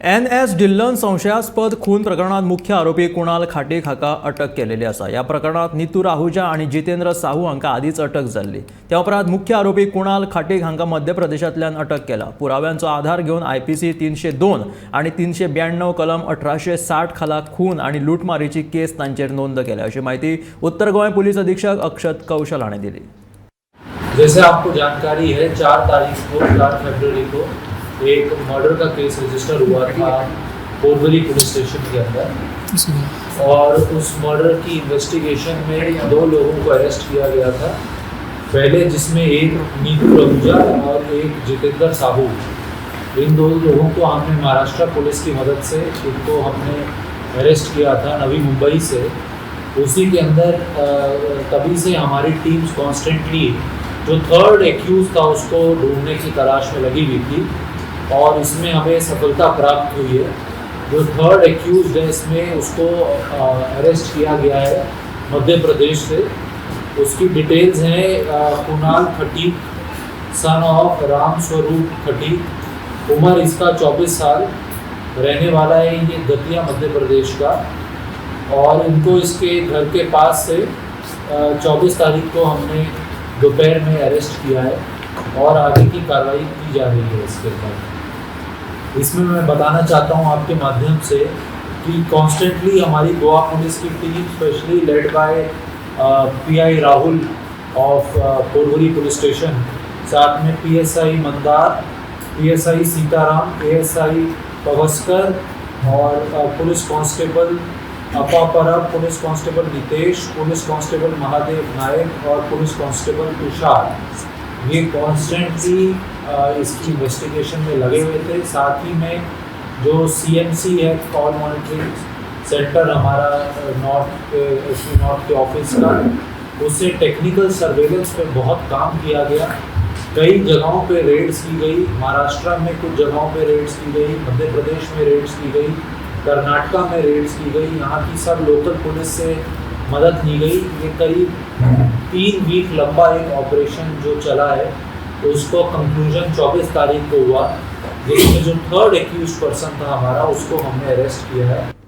NS Dhillon संशयास्पद खून प्रकरणात मुख्य आरोपी कुणाल खाटीक हाका अटक केलेली आसा। ह्या प्रकरणात नीतू आहुजा आणि जितेंद्र साहू हांकां आदींच अटक जाल्ली। त्या उपरांत मुख्य आरोपी कुणाल खाटीक हांकां मध्य प्रदेशांतल्यान अटक केला। पुराव्यांचो आधार घेवन IPC 302 आणि 392 कलम 1860 खाला खून आणि लुटमारीची केस तांचेर नोंद केल्या, अशी माहिती उत्तर गोंय पुलीस अधीक्षक अक्षत कौशल हाणें दिली। जैसे आपको जानकारी है, 4 फरवरी को एक मर्डर का केस रजिस्टर हुआ था पोरबरी पुलिस स्टेशन के अंदर, और उस मर्डर की इन्वेस्टिगेशन में 2 लोगों को अरेस्ट किया गया था। पहले जिसमें एक नीतू आहूजा और एक जितेंद्र साहू, इन 2 लोगों को हमने महाराष्ट्र पुलिस की मदद से इनको हमने अरेस्ट किया था नवी मुंबई से। उसी के अंदर तभी से हमारी टीम्स कॉन्स्टेंटली जो 3rd एक्यूज था उसको ढूंढने की तलाश में लगी हुई थी, और इसमें हमें सफलता प्राप्त हुई है। जो 3rd एक्यूज है इसमें उसको अरेस्ट किया गया है मध्य प्रदेश से। उसकी डिटेल्स हैं कुणाल खटीक, सन ऑफ राम स्वरूप खटीक, उम्र इसका 24 साल, रहने वाला है ये दतिया मध्य प्रदेश का, और इनको इसके घर के पास से 24 तारीख को हमने दोपहर में अरेस्ट किया है और आगे की कार्रवाई की जा रही है इसके ऊपर। इसमें मैं बताना चाहता हूं आपके माध्यम से कि कॉन्स्टेंटली हमारी गोवा पुलिस की team, specially led by PI Rahul of Porvorim police station, साथ में PSI Mandar, PSI Sitaram, ASI Pawaskar और police constable Apapara, police constable Nitesh, police constable Mahadev Naik और पुलिस कांस्टेबल तुषार, ये कॉन्स्टेंटली इसकी इन्वेस्टिगेशन में लगे हुए थे। साथ ही में जो CMC है, कॉल मॉनिटरिंग सेंटर हमारा नॉर्थ के ऑफिस का, उससे टेक्निकल सर्वेलेंस पे बहुत काम किया गया। कई जगहों पे रेड्स की गई, महाराष्ट्र में कुछ जगहों पे रेड्स की गई, मध्य प्रदेश में रेड्स की गई, कर्नाटका में रेड्स की गई, यहाँ की सब लोकल पुलिस से मदद ली गई। ये करीब 3 वीक लंबा एक ऑपरेशन जो चला है, उसको कंक्लूजन 24 तारीख को हुआ, जिसमें जो 3rd एक्यूज पर्सन था हमारा, उसको हमने अरेस्ट किया है।